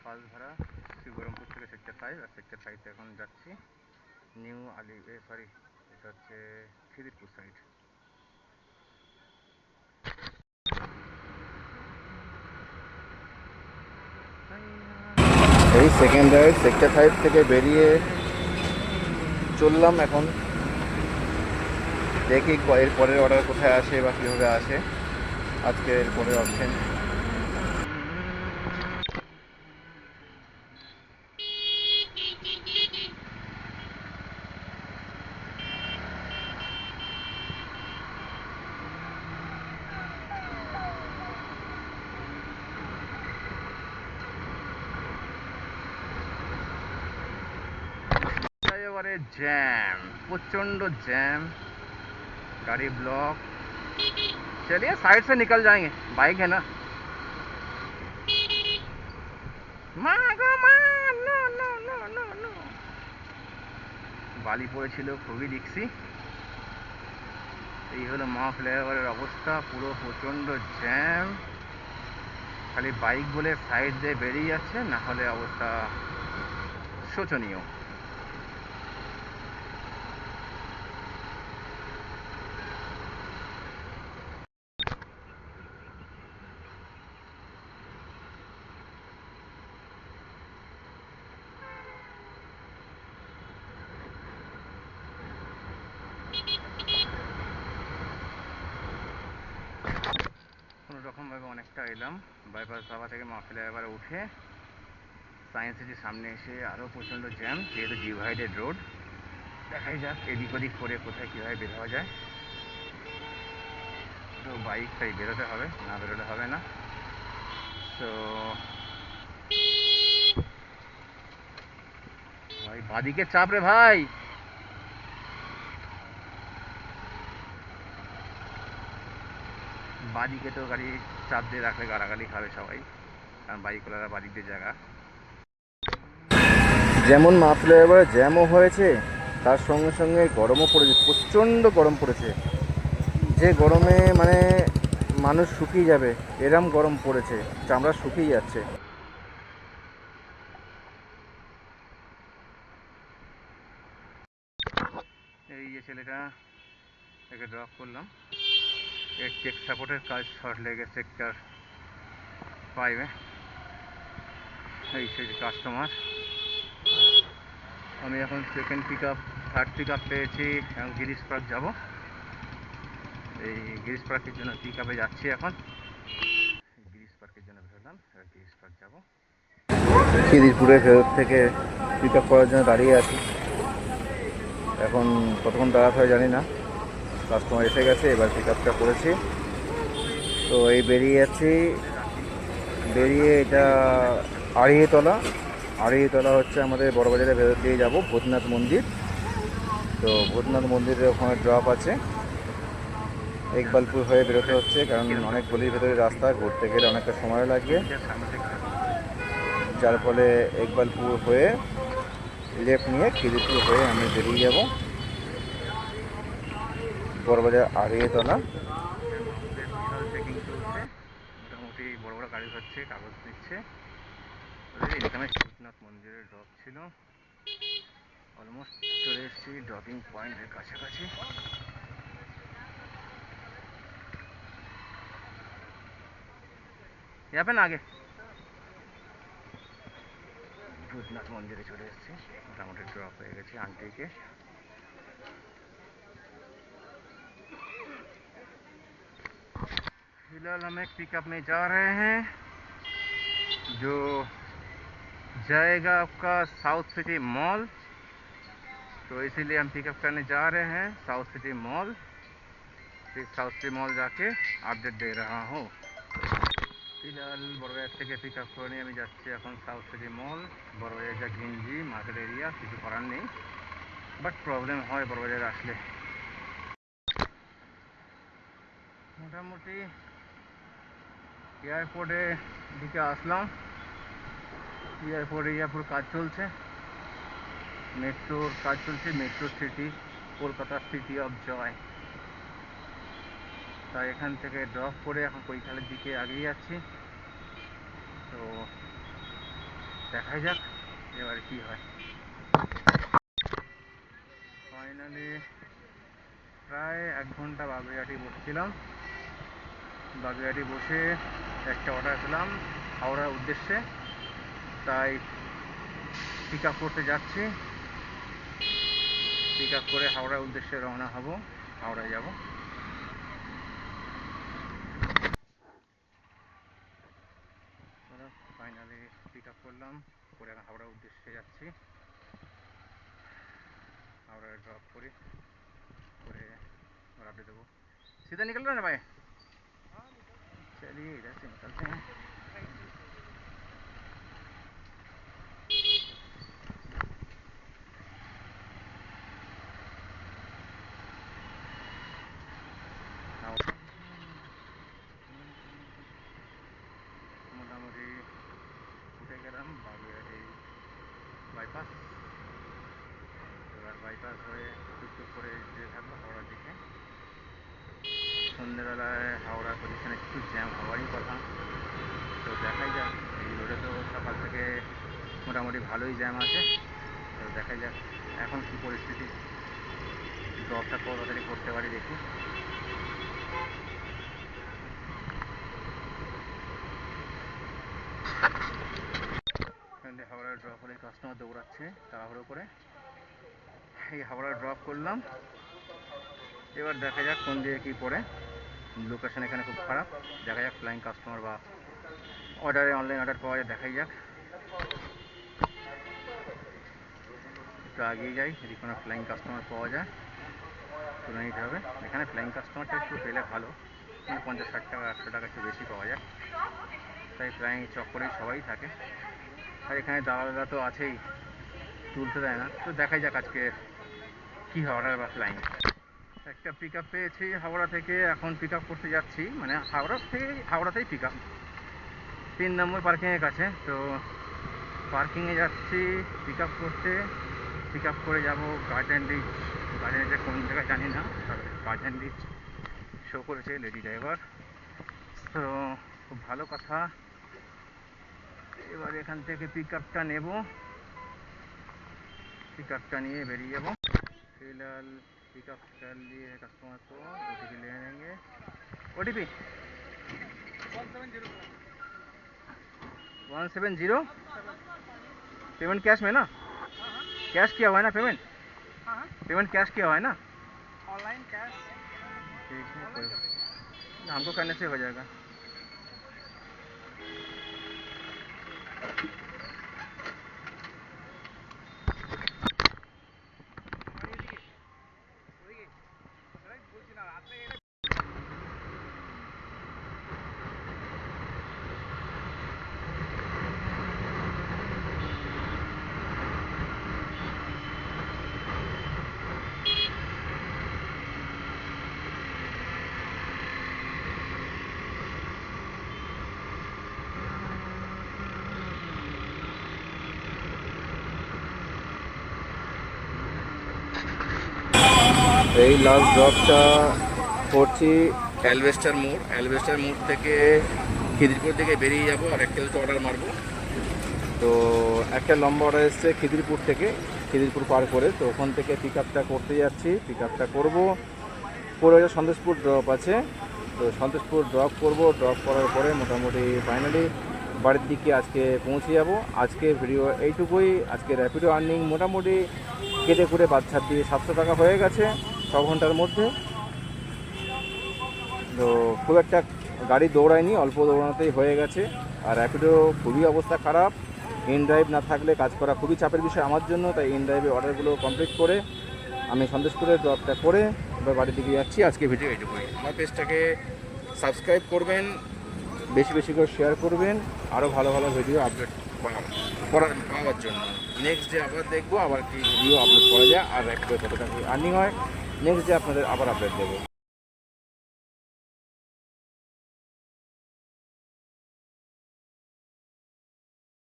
পালধারা শিবরমপুর থেকে সেক্টর 5 আর সেক্টর 5 এখন যাচ্ছি নিউ আলি সরি এটা হচ্ছে খিদিরপুর সাইড। এই সেকেন্ড রাইড সেক্টর 5 থেকে বেরিয়ে চললাম। এখন দেখি এর পরের অর্ডার কোথায় আসে বা কীভাবে আসে। আজকে এর পরের অপশন এবারে জ্যাম, प्रचंड जैम, गाड़ी ब्लॉक। चलिए साइड से निकल जाएंगे, बाइक है ना। বালি পড়েছিল, খুবই রিক্সি। এই হলো মা ফ্লাইওভারের অবস্থা, পুরো প্রচণ্ড জ্যাম। খালি বাইক বলে সাইড দিয়ে বেরিয়ে যাচ্ছে, না হলে অবস্থা শোচনীয়। কোনো রকমভাবে অনেকটা এলাম, বাইপাস ধাবা থেকে মা ফ্লাইওভারে উঠে সায়েন্স সিটির সামনে এসে আরও প্রচণ্ড জ্যাম, যেহেতু ডিভাইডেড রোড। দেখাই যাক এদিক ওদিক করে কোথায় কীভাবে বের হওয়া যায়। তো বাইকটাই বেরোতে হবে, না বেরোলে হবে না। তো ভাই বাদিকে চাপ রে ভাই। বাদিকে তো গাড়ি চাপ দিয়ে রাখলে গালাগালি খাবে সবাই, কারণ বাইকওয়ালারা বাদিক দিয়ে জায়গা। যেমন মা ফ্লাইওভারে জ্যামও হয়েছে, তার সঙ্গে সঙ্গে গরমও পড়েছে, প্রচণ্ড গরম পড়েছে। যে গরমে মানে মানুষ শুকিয়ে যাবে এরম গরম পড়েছে, চামড়া শুকিয়ে যাচ্ছে। এই যে ছেলেটা, একে ড্রপ করলাম। এর টেক সাপোর্টের কাজ শর্ট লেগে সেক্টর 5-এ। এই সেই কাস্টমার। আমি এখন second pick up, third pick up পেয়েছি, এখন গিরিশ পার্ক যাবো। এই গিরিশ পার্কের জন্য পিক আপে যাচ্ছি এখন। গিরিশ পার্কের জন্য বেরোলাম, গিরিশ পার্ক যাবো। খিদিরপুরের ভেতর থেকে পিক আপ করার জন্য দাঁড়িয়ে আছি। এখন কতক্ষণ দাঁড়াতে হয় জানি না, কাস্টমার এসে গেছে, এবার পিক আপটা করেছি। তো এই বেরিয়ে যাচ্ছি, বেরিয়ে এটা আড়িয়েতলা। আড়িয়েতলা হচ্ছে আমাদের বড়বাজারের ভেতর দিয়ে যাবো ভূতনাথ মন্দির। তো ভূতনাথ মন্দিরের ওখানে ড্রপ আছে। ইকবালপুর হয়ে বেরোতে হচ্ছে, কারণ অনেক গলির ভেতরে রাস্তা, ঘুরতে গেলে অনেকটা সময় লাগবে। যার ফলে ইকবালপুর হয়ে লেফট নিয়ে খিদিরপুর হয়ে আমি বেরিয়ে যাব বড়বাজার আড়িয়েতলা। চেকিং চলছে, মোটামুটি বড় বড় গাড়ি হচ্ছে, কাগজ দিচ্ছে। এখানে ভূতনাথ মন্দিরের ড্রপ ছিল, অলমোস্ট চলে এসেছি ড্রপিং পয়েন্টের কাছাকাছি। যাবেন আগে, ভূতনাথ মন্দিরে চলে এসেছি, মোটামুটি ড্রপ হয়ে গেছে आंटी के। फिलहाल हम एक पिकअप में जा रहे हैं जो जाएगा आपका साउथ सिटी मॉल। तो इसीलिए हम पिकअप करने जा रहे हैं साउथ सिटी मॉल। फिर साउथ सिटी मॉल जाके अपडेट दे रहा हूँ। फिलहाल बड़बाजार থেকে পিকআপ করে নিয়ে আমি যাচ্ছি এখন সাউথ সিটি মল। বড়বাজার যা ঘিঞ্জি মার্কেট এরিয়া, কিছু করার নেই, বাট প্রবলেম হয় বড়বাজারে আসলে। মোটামুটি এয়ারপোর্টের দিকে আসলাম। এয়ারপোর্ট এরিয়া পুরো কাজ চলছে, মেট্রোর কাজ চলছে, metro city Kolkata city of joy. তাই এখান থেকে ড্রপ করে এখন কৈখালের দিকে এগিয়ে যাচ্ছি। তো দেখাই যাক এবার কি হয়। ফাইনালি প্রায় 1 ঘন্টা বাগুইআটি বসছিলাম। বাগুইআটি বসে একটা অর্ডার পেলাম হাওড়ার উদ্দেশ্যে, তাই পিক আপ করতে যাচ্ছি। পিক আপ করে হাওড়ার উদ্দেশ্যে রওনা হব, হাওড়ায় যাব। ফাইনালি পিক আপ করলাম করে হাওড়ার উদ্দেশ্যে যাচ্ছি। हावड़ा ड्रॉप करी और अपडेट देवो। सीधा निकल रहे हैं ना भाई? चलिए इधर से निकलते हैं। मोटामुटी उठे गেলাম বাগুইআটি বাইপাস। এবার বাইপাস হয়ে টুকটুক করে যেতে থাকবো হাওড়ার দিকে। সন্ধ্যেবেলায় হাওড়া পজিশনে একটু জ্যাম হওয়ারই কথা, তো দেখাই যাক। এই রোডে তো সকাল থেকে মোটামুটি ভালোই জ্যাম আছে, তো দেখাই যাক এখন কী পরিস্থিতি। ড্রপটা কত তাড়াতাড়ি করতে পারি দেখি। হাওড়া ড্রপ হলে কাস্টমার দৌড়াচ্ছে তাড়াহুড়ো করে। এই হাওড়া ড্রপ করলাম, এবার দেখা যাক কোন দিকে কী পড়ে। লোকেশন এখানে খুব খারাপ, দেখা যাক ফ্লাইং কাস্টমার বা অর্ডারে অনলাইন অর্ডার পাওয়া যায়, দেখাই যাক। একটু আগিয়ে যাই, যদি কোনো ফ্লাইং কাস্টমার পাওয়া যায় তুলে নিতে হবে। এখানে ফ্লাইং কাস্টমারটা একটু পেলে ভালো, মানে 50-60 টাকা 100 টাকা একটু বেশি পাওয়া যায়, তাই ফ্লাইং চক্করেই সবাই থাকে। আর এখানে দালালরা তো আছেই, তুলতে দেয় না। তো দেখাই যাক আজকে কী হয় অর্ডার বা ফ্লাইং। একটা পিক আপ পেয়েছি হাওড়া থেকে, এখন পিক আপ করতে যাচ্ছি, মানে হাওড়াতেই পিক আপ 3 নম্বর পার্কিংয়ের কাছে। তো পার্কিংয়ে যাচ্ছি পিক আপ করতে। পিক আপ করে যাবো গার্ডেন রিচ। গার্ডেন রিচে কোন জায়গায় জানি না, তবে গার্ডেন রিচ শো করেছে লেডি ড্রাইভার, তো খুব ভালো কথা। এবার এখান থেকে পিক আপটা নেব, पिक अप का नहीं बेरिए वो फिलहाल पिक अप कर लिए कस्टमर को OTP ले लेंगे। OTP 170 पेमेंट कैश में ना? कैश किया हुआ है ना पेमेंट? पेमेंट कैश किया हुआ है ना? ऑनलाइन कैश ठीक है, कोई हमको करने से हो जाएगा। এই লাস্ট ড্রপটা করছি অ্যালবেস্টার মোড়। অ্যালবেস্টার মোড় থেকে খিদিরপুর থেকে বেরিয়ে যাব, আর একটা দুটো অর্ডার মারবো। তো একটা লম্বা অর্ডার এসছে খিদিরপুর থেকে, খিদিরপুর পার করে, তো ওখান থেকে পিক আপটা করতে যাচ্ছি। পিক আপটা করবো করে সন্তোষপুর ড্রপ আছে, তো সন্তোষপুর ড্রপ করব। ড্রপ করার পরে মোটামুটি ফাইনালি বাড়ির দিকে আজকে পৌঁছে যাব। আজকে ভিডিও এইটুকুই। আজকে র্যাপিডো আর্নিং মোটামুটি কেটে কুটে বাচ্চার দিয়ে 700 টাকা হয়ে গেছে 6 ঘন্টার মধ্যে। তো খুব একটা গাড়ি দৌড়ায়নি, অল্প দৌড়ানোতেই হয়ে গেছে। আর র্যাপিডো খুবই অবস্থা খারাপ, ইন ড্রাইভ না থাকলে কাজ করা খুবই চাপের বিষয় আমার জন্য। তাই ইন ড্রাইভে অর্ডারগুলো কমপ্লিট করে আমি সন্তোষপুরের ড্রপটা করে এবার বাড়ির দিকে যাচ্ছি। আজকে ভিডিও এইটুকুই। আমার পেজটাকে সাবস্ক্রাইব করবেন, বেশি বেশি করে শেয়ার করবেন, আরও ভালো ভালো ভিডিও আপলোড পাওয়ার জন্য। নেক্সট ডে আবার দেখবো আবার কি ভিডিও আপলোড করা যায় আর র্যাপিডো কত টাকা আর্নিং হয়, নেক্সট ডে আপনাদের আবার আপডেট দেবো।